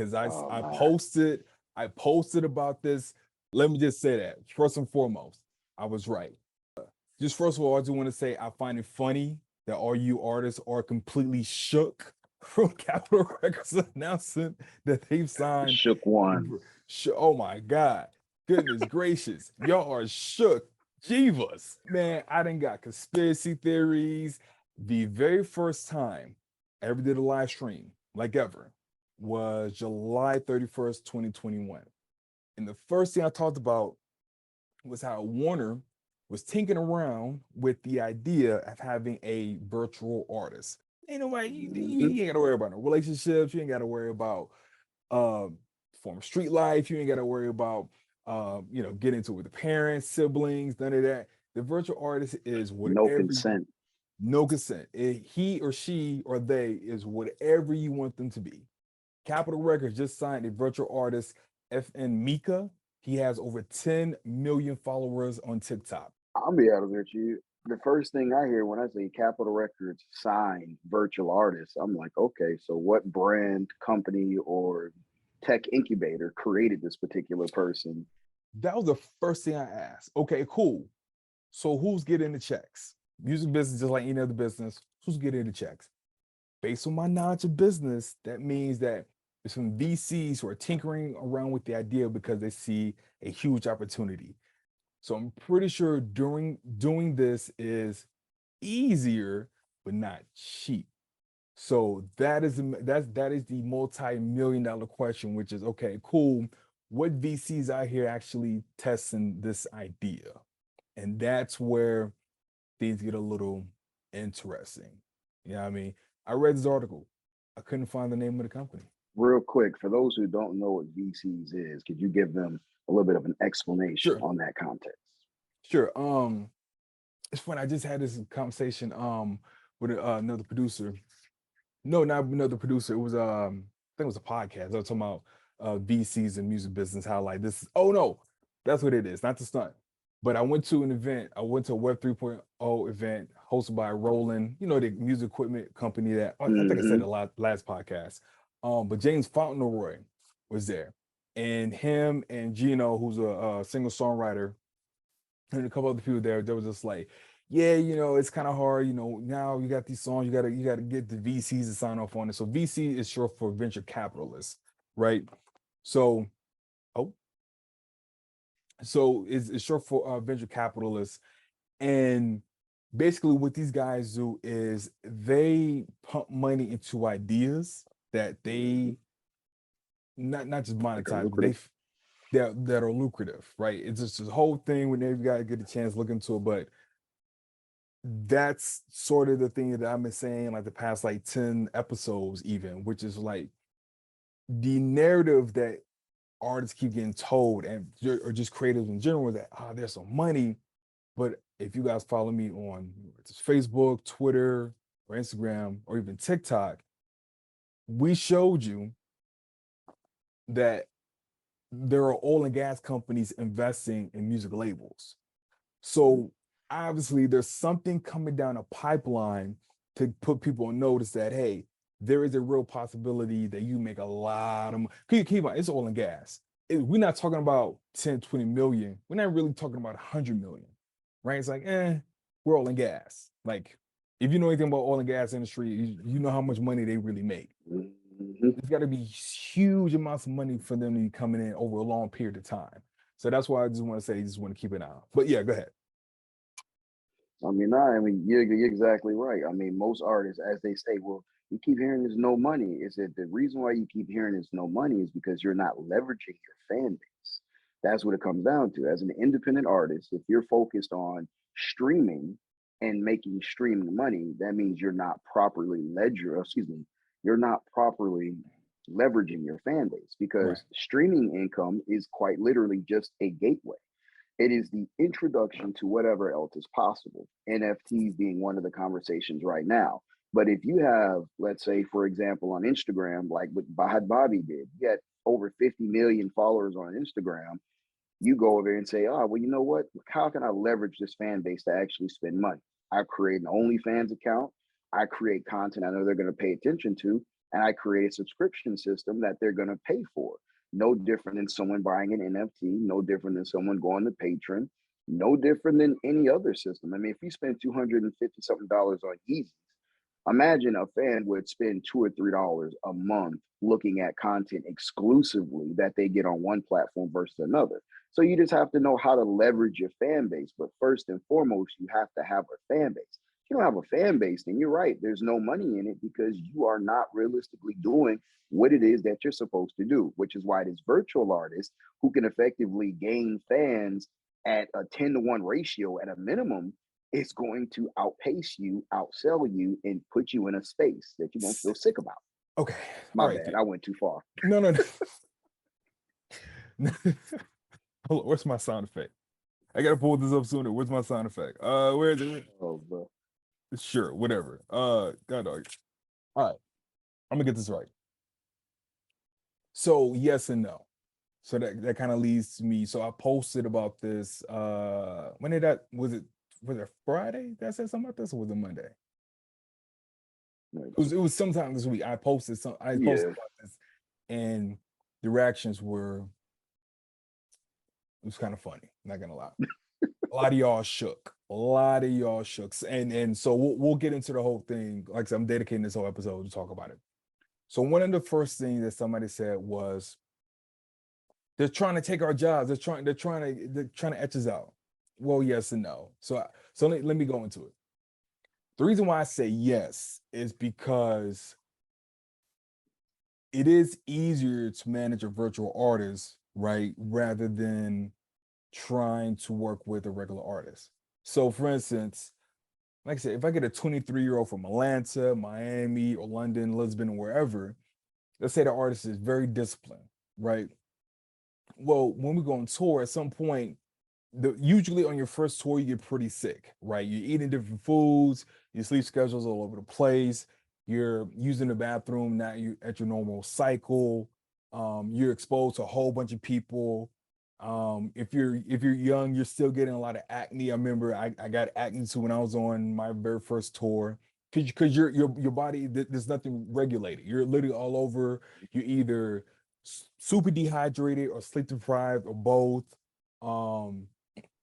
because Oh I man. posted about this. Let me just say that first and foremost, I was right. Just first of all, I do want to say I find it funny that all you artists are completely shook from Capitol Records announcing that they've signed. Shook one. Oh my God, goodness gracious, y'all are shook. Jeevus, man, I done got conspiracy theories. The very first time I ever did a live stream, like ever, was July 31st, 2021. And the first thing I talked about was how Warner was tinkering around with the idea of having a virtual artist. Ain't nobody, Mhm. you ain't gotta worry about no relationships, you ain't gotta worry about um form street life, you ain't gotta worry about get into it with the parents, siblings, none of that. The virtual artist is No whatever, consent. no consent. He or she or they is whatever you want them to be. Capitol Records just signed a virtual artist, FN Meka. He has over 10 million followers on TikTok. I'll be honest with you. The first thing I hear when I say Capitol Records sign virtual artists, I'm like, okay, so what brand, company, or tech incubator created this particular person? That was the first thing I asked. Okay, cool. So who's getting the checks? Music business, just like any other business, who's getting the checks? Based on my knowledge of business, that means that there's some VCs who are tinkering around with the idea because they see a huge opportunity. So I'm pretty sure doing this is easier, but not cheap. So that is the multi-million dollar question, which is okay, cool. What VCs out here actually testing this idea? And that's where things get a little interesting. You know what I mean? I read this article. I couldn't find the name of the company. Real quick, for those who don't know what VCs is, could you give them a little bit of an explanation Sure, on that context? sure. It's funny. I just had this conversation with another producer. No, not another producer. It was I think it was a podcast. I was talking about VCs and music business. How like this? Oh no, that's what it is. Not to stunt. But I went to an event. I went to a Web 3.0 event hosted by Roland. You know the music equipment company that I think I said Hmm. a lot last podcast. But James Fauntleroy was there, and him and Gino, who's a singer songwriter, and a couple other people there. They was just like, yeah, it's kind of hard. Now you got these songs, you gotta get the VCs to sign off on it. So VC is short for venture capitalists, right? So, oh, so it's short for venture capitalists, and basically what these guys do is they pump money into ideas that Hmm. they not just Like a monetize, but lucrative. that are lucrative, right? It's just this whole thing whenever you gotta get a chance to look into it, but that's sort of the thing that I've been saying like the past like 10 episodes, even, which is like the narrative that artists keep getting told and or just creators in general that there's some money. But if you guys follow me on Facebook, Twitter, or Instagram, or even TikTok, we showed you that there are oil and gas companies investing in music labels. Mhm. So obviously, there's something coming down a pipeline to put people on notice that hey, there is a real possibility that you make a lot of money. Keep on, it's oil and gas. We're not talking about 10, 20 million. We're not really talking about 100 million, right? It's like, we're oil and gas. Like, if you know anything about oil and gas industry, you know how much money they really make. Mhm. There's got to be huge amounts of money for them to be coming in over a long period of time. So that's why I just want to say, just want to keep an eye out. But yeah, go ahead. You're exactly right. I mean, most artists, as they say, well, you keep hearing there's no money. Is that the reason why you keep hearing there's no money is because you're not leveraging your fan base. That's what it comes down to. As an independent artist, if you're focused on streaming and making streaming money, that means you're not properly you're not properly leveraging your fan base Right. because streaming income is quite literally just a gateway. It is the introduction to whatever else is possible. NFTs being one of the conversations right now. But if you have, let's say, for example, on Instagram, like what Bobby did, you had over 50 million followers on Instagram. You go over there and say, oh, well, you know what? How can I leverage this fan base to actually spend money? I create an OnlyFans account. I create content I know they're going to pay attention to. and I create a subscription system that they're going to pay for. No different than someone buying an NFT, no different than someone going to Patreon, no different than any other system. I mean, if you spend $250 something on Yeezys, imagine a fan would spend $2 or $3 a month looking at content exclusively that they get on one platform versus another. So you just have to know how to leverage your fan base. But first and foremost, you have to have a fan base. If you don't have a fan base, then you're right. There's no money in it because you are not realistically doing what it is that you're supposed to do, which is why this virtual artist who can effectively gain fans at a 10-to-1 ratio at a minimum is going to outpace you, outsell you, and put you in a space that you won't feel sick about. Okay. My All right. bad. I went too far. No. Hold on, where's my sound effect? I gotta pull this up sooner. Where's my sound effect? Where is it? Oh, bro. Sure, whatever. God dog. All right, I'm gonna get this right. So yes and no. So that kind of leads to me. So I posted about this. When did that was it Friday that I said something about this, or was it Monday? It was sometime this week. I posted about this, and the reactions were, it was kind of funny, not gonna lie. A lot of y'all shook. And so we'll get into the whole thing. Like I said, I'm dedicating this whole episode to talk about it. So one of the first things that somebody said was, they're trying to take our jobs. They're trying to etch us out. Well, yes and no. So let me go into it. The reason why I say yes is because it is easier to manage a virtual artist, right, rather than trying to work with a regular artist. So for instance, like I said, if I get a 23-year-old from Atlanta, Miami, or London, Lisbon, or wherever, let's say the artist is very disciplined, right? Well, when we go on tour, at some point, usually on your first tour, you get pretty sick, right? You're eating different foods, your sleep schedule's all over the place, you're using the bathroom not you at your normal cycle, you're exposed to a whole bunch of people. If you're young, you're still getting a lot of acne. I remember I got acne too when I was on my very first tour. Because your body, there's nothing regulated. You're literally all over. You're either super dehydrated or sleep deprived or both. Um,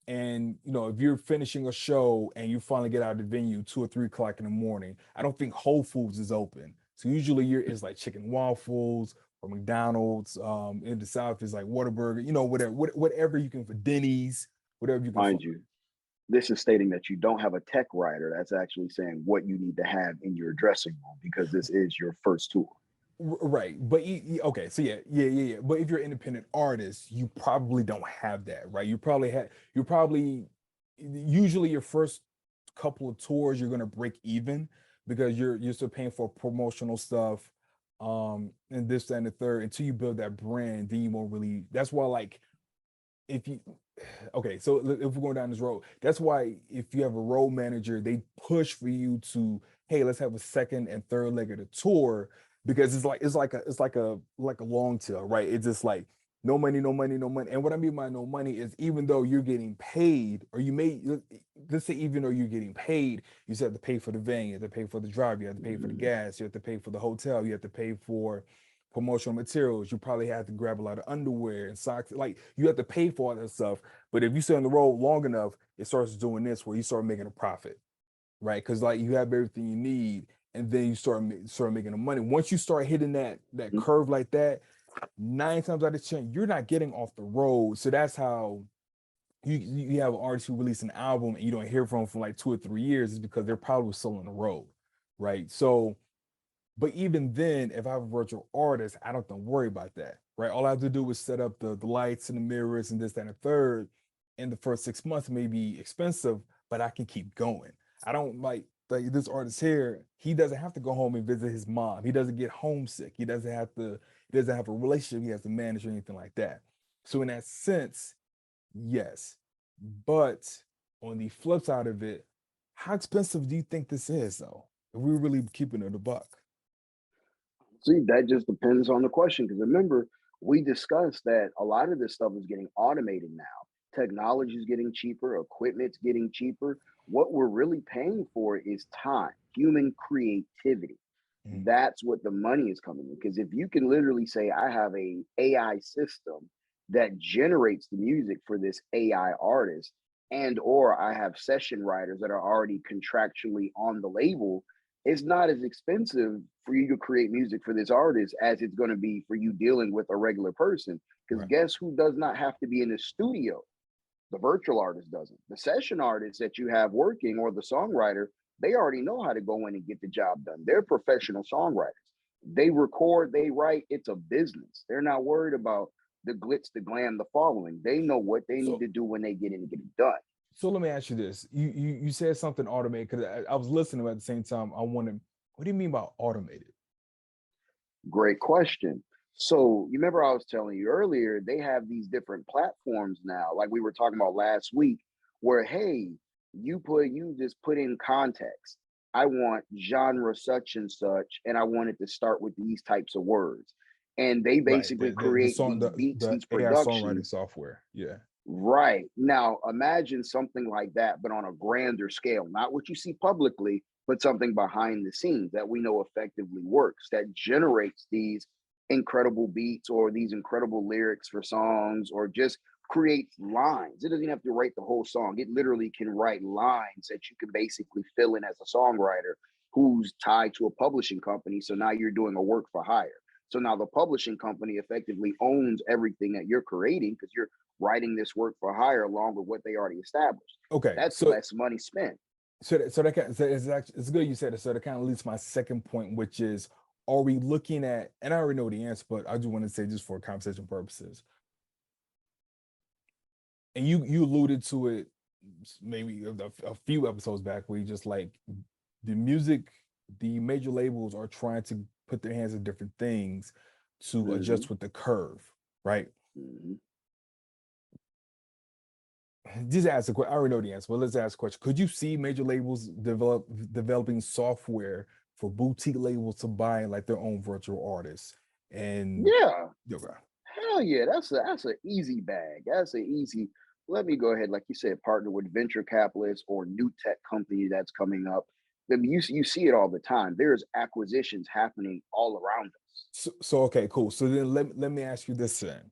and if you're finishing a show and you finally get out of the venue 2 or 3 o'clock in the morning, I don't think Whole Foods is open. So usually it's like chicken waffles or McDonald's. In the South is like Whataburger, whatever you can, for Denny's, whatever you can Mind find. you, this is stating that you don't have a tech writer. That's actually saying what you need to have in your dressing room because this is your first tour. Right, but okay, so yeah. But if you're an independent artist, you probably don't have that, right? You probably usually your first couple of tours you're gonna break even because you're still paying for promotional stuff, and this, that, and the third. Until you build that brand, then you won't really. That's why, like, if you okay, so if we're going down this road, that's why if you have a road manager, they push for you to, hey, let's have a second and third leg of the tour, because it's like a long tail, right? It's just like no money, no money, no money. And what I mean by no money is, even though you're getting paid, or let's say even though you're getting paid, you still have to pay for the van, you have to pay for the driver, you have to pay for the gas, you have to pay for the hotel, you have to pay for promotional materials. You probably have to grab a lot of underwear and socks. Like, you have to pay for all that stuff. But if you stay on the road long enough, it starts doing this where you start making a profit, right? Because like you have everything you need, and then you start making the money. Once you start hitting that curve like that, 9 times out of 10, you're not getting off the road. So that's how you have an artist who release an album and you don't hear from them for like 2 or 3 years, is because they're probably still on the road, right? So, but even then, if I have a virtual artist, I don't have to worry about that, right? All I have to do is set up the lights and the mirrors and this, that, and the third. In the first 6 months may be expensive, but I can keep going. I don't like this artist here. He doesn't have to go home and visit his mom. He doesn't get homesick. He doesn't have to. He doesn't have a relationship he has to manage or anything like that. So in that sense, yes. But on the flip side of it, how expensive do you think this is, though? If we're really keeping it a buck. See, that just depends on the question. Because remember, we discussed that a lot of this stuff is getting automated now. Technology is getting cheaper, equipment's getting cheaper. What we're really paying for is time, human creativity. That's what the money is coming in. Because if you can literally say, I have a AI system that generates the music for this AI artist, and or I have session writers that are already contractually on the label, it's not as expensive for you to create music for this artist as it's going to be for you dealing with a regular person. Because Right. guess who does not have to be in the studio? The virtual artist doesn't. The session artist that you have working, or the songwriter, they already know how to go in and get the job done. They're professional songwriters. They record, they write. It's a business. They're not worried about the glitz, the glam, the following. They know what they need So to do when they get in and get it done. so let me ask you this. You said something automated, because I was listening, but at the same time, I wanted, what do you mean by automated? Great question. So you remember I was telling you earlier, they have these different platforms now, like we were talking about last week, where hey, you just put in context. I want genre such and such, and I want it to start with these types of words. And they Right. basically The create song, these beats, the these AI songwriting productions. software. Yeah. Right. Now, imagine something like that, but on a grander scale, not what you see publicly, but something behind the scenes that we know effectively works, that generates these incredible beats or these incredible lyrics for songs, or just creates lines. It doesn't have to write the whole song. It literally can write lines that you can basically fill in as a songwriter who's tied to a publishing company. So now you're doing a work for hire. So now the publishing company effectively owns everything that you're creating because you're writing this work for hire along with what they already established. Okay. That's less money spent. So it's actually, it's good you said it. So that kind of leads to my second point, which is, are we looking at, and I already know the answer, but I just want to say, just for conversation purposes, and you alluded to it maybe a few episodes back, where you just like, the music, the major labels are trying to put their hands in different things to Mm-hmm. adjust with the curve, right? Mm-hmm. Just ask a question. I already know the answer, but let's ask a question. Could you see major labels developing software for boutique labels to buy like their own virtual artists? And Yeah, okay, hell yeah. That's an easy bag. That's an easy. Let me go ahead, like you said, partner with venture capitalists or new tech company that's coming up. You see it all the time. There's acquisitions happening all around us. so okay, cool. So then let me ask you this then.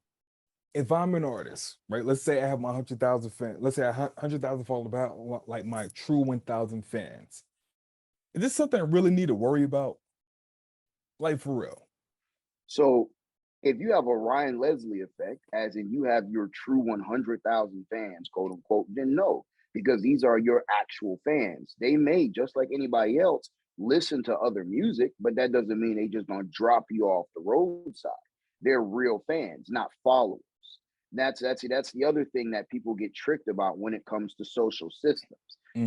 If I'm an artist, right? Let's say I have my 100,000 fans. Let's say 100,000 followers, about like my true 1,000 fans. Is this something I really need to worry about? Like, for real? So if you have a Ryan Leslie effect, as in you have your true 100,000 fans, quote unquote, then no, because these are your actual fans. They may, just like anybody else, listen to other music, but that doesn't mean they just gonna drop you off the roadside. They're real fans, not followers. That's the other thing that people get tricked about when it comes to social systems.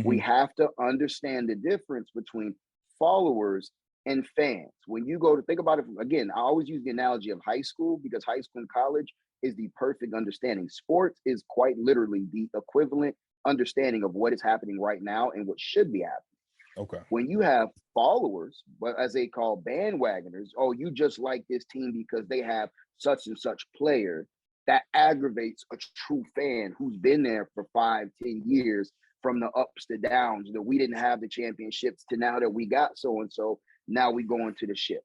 We Hmm. have to understand the difference between followers and fans. When you go to think about it, again, I always use the analogy of high school because high school and college is the perfect understanding. Sports is quite literally the equivalent understanding of what is happening right now and what should be happening. Okay. When you have followers, but as they call bandwagoners, oh, you just like this team because they have such and such player, that aggravates a true fan who's been there for 5, 10 years, from the ups to downs, that we didn't have the championships to now that we got so and so. Now we go into the ship.